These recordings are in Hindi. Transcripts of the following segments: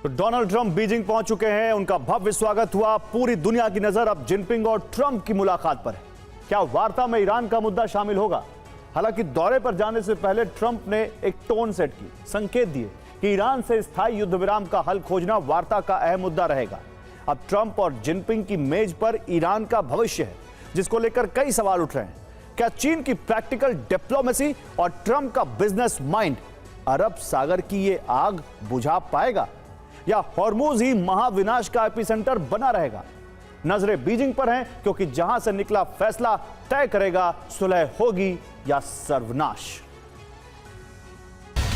तो डोनाल्ड ट्रंप बीजिंग पहुंच चुके हैं। उनका भव्य स्वागत हुआ। पूरी दुनिया की नजर अब जिनपिंग और ट्रंप की मुलाकात पर है। क्या वार्ता में ईरान का मुद्दा शामिल होगा? हालांकि दौरे पर जाने से पहले ट्रंप ने एक टोन सेट की, संकेत दिए कि ईरान से स्थायी युद्ध विराम का हल खोजना वार्ता का अहम मुद्दा रहेगा। अब ट्रंप और जिनपिंग की मेज पर ईरान का भविष्य है, जिसको लेकर कई सवाल उठ रहे हैं। क्या चीन की प्रैक्टिकल डिप्लोमेसी और ट्रंप का बिजनेस माइंड अरब सागर की ये आग बुझा पाएगा, या हॉर्मुज ही महाविनाश का एपिसेंटर बना रहेगा? नजरें बीजिंग पर हैं, क्योंकि जहां से निकला फैसला तय करेगा सुलह होगी या सर्वनाश।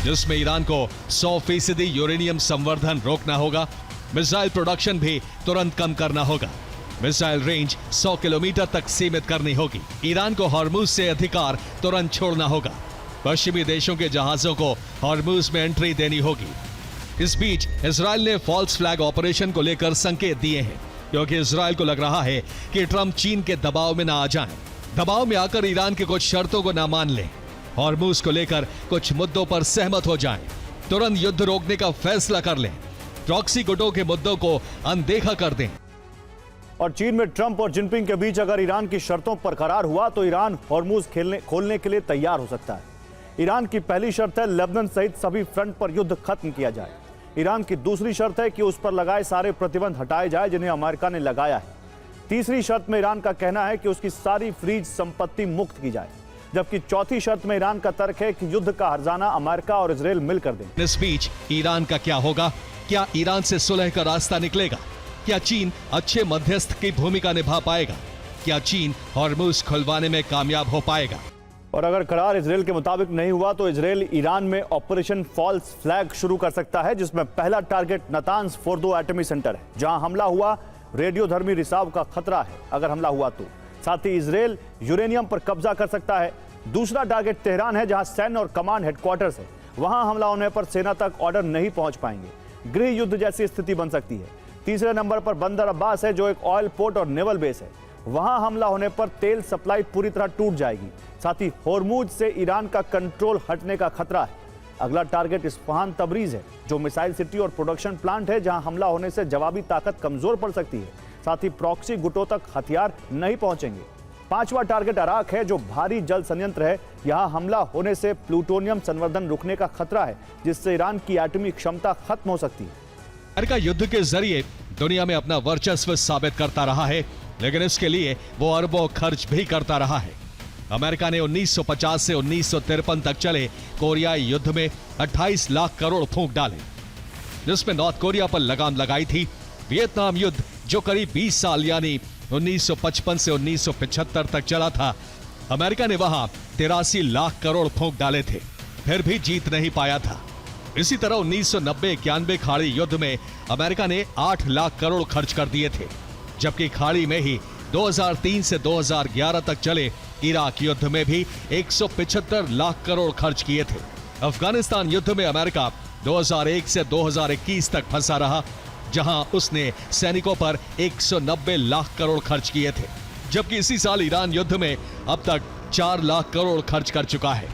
जिसमें ईरान को 100% यूरेनियम संवर्धन रोकना होगा, मिसाइल प्रोडक्शन भी तुरंत कम करना होगा, मिसाइल रेंज 100 किलोमीटर तक सीमित करनी होगी, ईरान को हॉर्मुज से अधिकार तुरंत छोड़ना होगा, पश्चिमी देशों के जहाजों को हॉर्मुज में एंट्री देनी होगी। इस बीच इजराइल ने फॉल्स फ्लैग ऑपरेशन को लेकर संकेत दिए हैं, क्योंकि इजराइल को लग रहा है कि ट्रंप चीन के दबाव में ना आ जाएं, दबाव में आकर ईरान की कुछ शर्तों को ना मान लें, हॉर्मुज को लेकर कुछ मुद्दों पर सहमत हो जाएं, तुरंत युद्ध रोकने का फैसला कर लें, प्रॉक्सी गुटों के मुद्दों को अनदेखा कर दें। और चीन में ट्रंप और जिनपिंग के बीच अगर ईरान की शर्तों पर करार हुआ तो ईरान हॉर्मुज खोलने के लिए तैयार हो सकता है। ईरान की पहली शर्त है लेबनान सहित सभी फ्रंट पर युद्ध खत्म किया जाए। ईरान की दूसरी शर्त है कि उस पर लगाए सारे प्रतिबंध हटाए जाए जिन्हें अमेरिका ने लगाया है। तीसरी शर्त में ईरान का कहना है कि उसकी सारी फ्रीज संपत्ति मुक्त की जाए, जबकि चौथी शर्त में ईरान का तर्क है कि युद्ध का हर्जाना अमेरिका और इजराइल मिलकर दें। इस बीच ईरान का क्या होगा? क्या ईरान से सुलह का रास्ता निकलेगा? क्या चीन अच्छे मध्यस्थ की भूमिका निभा पाएगा? क्या चीन हॉर्मुज खुलवाने में कामयाब हो पाएगा? और अगर करार इजराइल के मुताबिक नहीं हुआ तो इजराइल ईरान में ऑपरेशन फॉल्स फ्लैग शुरू कर सकता है, जिसमें पहला टारगेट नतान्स फोर्दो एटमी सेंटर है, जहां हमला हुआ रेडियोधर्मी रिसाव का खतरा है। अगर हमला हुआ तो साथ ही इजराइल यूरेनियम पर कब्जा कर सकता है। दूसरा टारगेट तेहरान है, जहां सैन्य और कमांड हेडक्वार्टर्स है। वहां हमला होने पर सेना तक ऑर्डर नहीं पहुंच पाएंगे, गृह युद्ध जैसी स्थिति बन सकती है। तीसरे नंबर पर बंदर अब्बास है, जो एक ऑयल पोर्ट और नेवल बेस है। वहां हमला होने पर तेल सप्लाई पूरी तरह टूट जाएगी। साथ ही हॉर्मुज से ईरान का कंट्रोल हटने का खतरा है। अगला टारगेट इस्फहान तबरीज है, जो मिसाइल सिटी और प्रोडक्शन प्लांट है, जहां हमला होने से जवाबी ताकत कमजोर पड़ सकती है। साथ ही प्रॉक्सी गुटों तक हथियार नहीं पहुंचेंगे। पांचवा टारगेट अराक है, जो भारी जल संयंत्र है। यहां हमला होने से प्लूटोनियम संवर्धन रुकने का खतरा है, जिससे ईरान की एटमी क्षमता खत्म हो सकती है। अमेरिका युद्ध के जरिए दुनिया में अपना वर्चस्व साबित करता रहा है, लेकिन इसके लिए वो अरबों खर्च भी करता रहा है। अमेरिका ने 1950 से 1953 तक चले कोरियाई युद्ध में 28 लाख करोड़ फूंक डाले, जिसमें नॉर्थ कोरिया पर लगाम लगाई थी। वियतनाम युद्ध, जो करीब 20 साल यानी 1955 से 1975 तक चला था, अमेरिका ने वहां 83 लाख करोड़ फूंक डाले थे, फिर भी जीत नहीं पाया था। इसी तरह 1990-91 खाड़ी युद्ध में अमेरिका ने 8 लाख करोड़ खर्च कर दिए थे, जबकि खाड़ी में ही 2003 से 2011 तक चले इराक युद्ध में भी 175 लाख करोड़ खर्च किए थे। अफगानिस्तान युद्ध में अमेरिका 2001 से 2021 तक फंसा रहा, जहां उसने सैनिकों पर 190 लाख करोड़ खर्च किए थे, जबकि इसी साल ईरान युद्ध में अब तक 4 लाख करोड़ खर्च कर चुका है।